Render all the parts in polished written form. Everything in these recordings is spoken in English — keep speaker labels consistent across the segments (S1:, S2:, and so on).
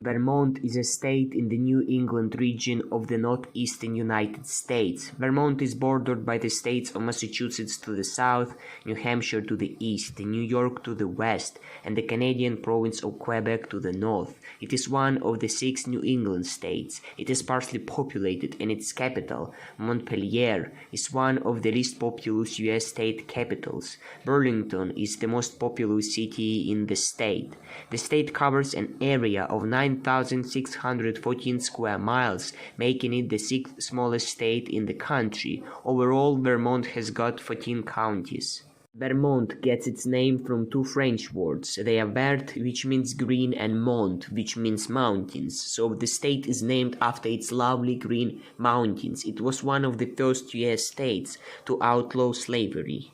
S1: Vermont is a state in the New England region of the northeastern United States. Vermont is bordered by the states of Massachusetts to the south, New Hampshire to the east, New York to the west, and the Canadian province of Quebec to the north. It is one of the 6 New England states. It is sparsely populated, and its capital, Montpelier, is one of the least populous U.S. state capitals. Burlington is the most populous city in the state. The state covers an area of 9,614 square miles, making it the 6th smallest state in the country. Overall, Vermont has got 14 counties. Vermont gets its name from 2 French words. They are vert, which means green, and mont, which means mountains. So the state is named after its lovely green mountains. It was one of the first U.S. states to outlaw slavery.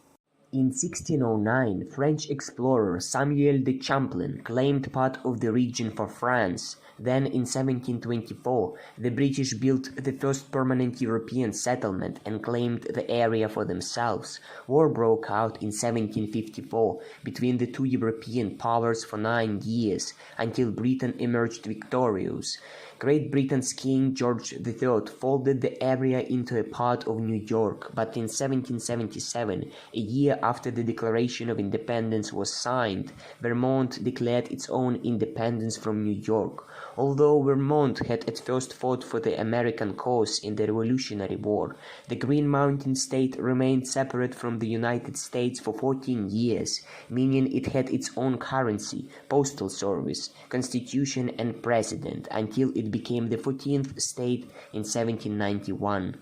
S1: In 1609, French explorer Samuel de Champlain claimed part of the region for France. Then, in 1724, the British built the first permanent European settlement and claimed the area for themselves. War broke out in 1754 between the 2 European powers for 9 years, until Britain emerged victorious. Great Britain's King George III folded the area into a part of New York, but in 1777, a year after the Declaration of Independence was signed, Vermont declared its own independence from New York. Although Vermont had at first fought for the American cause in the Revolutionary War, the Green Mountain State remained separate from the United States for 14 years, meaning it had its own currency, postal service, constitution, and president, until it became the 14th state in 1791.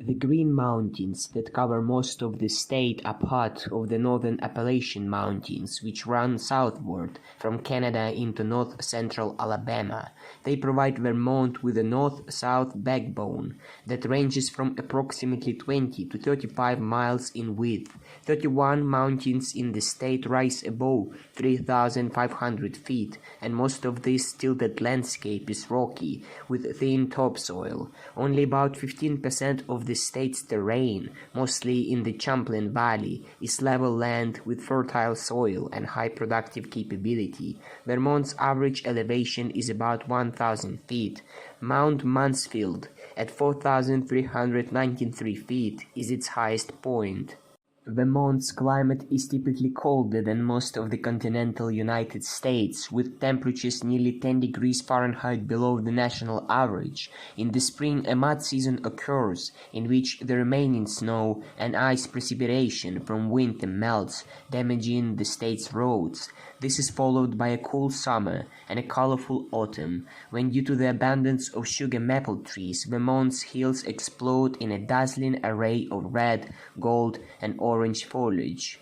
S1: The Green Mountains that cover most of the state are part of the Northern Appalachian Mountains, which run southward from Canada into north-central Alabama. They provide Vermont with a north-south backbone that ranges from approximately 20 to 35 miles in width. 31 mountains in the state rise above 3,500 feet, and most of this tilted landscape is rocky, with thin topsoil. Only about 15% of the state's terrain, mostly in the Champlain Valley, is level land with fertile soil and high productive capability. Vermont's average elevation is about 1,000 feet. Mount Mansfield, at 4,393 feet, is its highest point. Vermont's climate is typically colder than most of the continental United States, with temperatures nearly 10 degrees Fahrenheit below the national average. In the spring, a mud season occurs, in which the remaining snow and ice precipitation from winter melts, damaging the state's roads. This is followed by a cool summer and a colorful autumn, when, due to the abundance of sugar maple trees, Vermont's hills explode in a dazzling array of red, gold, and orange foliage.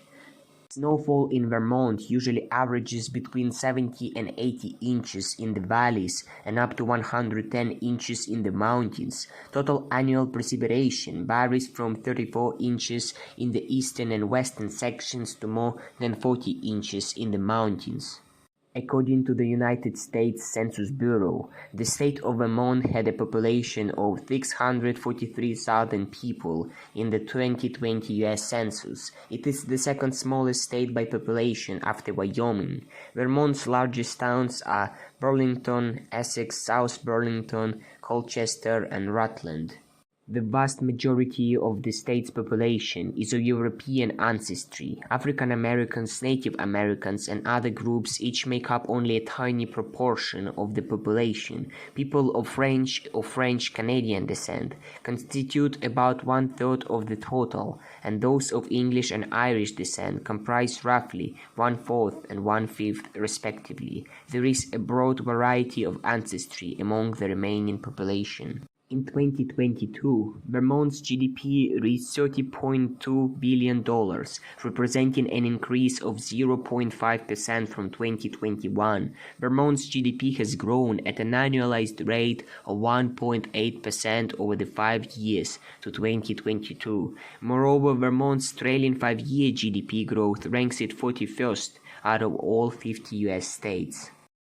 S1: Snowfall in Vermont usually averages between 70 and 80 inches in the valleys and up to 110 inches in the mountains. Total annual precipitation varies from 34 inches in the eastern and western sections to more than 40 inches in the mountains. According to the United States Census Bureau, the state of Vermont had a population of 643,000 people in the 2020 U.S. Census. It is the second smallest state by population after Wyoming. Vermont's largest towns are Burlington, Essex, South Burlington, Colchester, and Rutland. The vast majority of the state's population is of European ancestry. African Americans, Native Americans, and other groups each make up only a tiny proportion of the population. People of French-Canadian descent constitute about 1/3 of the total, and those of English and Irish descent comprise roughly 1/4 and 1/5 respectively. There is a broad variety of ancestry among the remaining population. In 2022, Vermont's GDP reached $30.2 billion, representing an increase of 0.5% from 2021. Vermont's GDP has grown at an annualized rate of 1.8% over the 5 years to 2022. Moreover, Vermont's trailing 5-year GDP growth ranks it 41st out of all 50 U.S. states.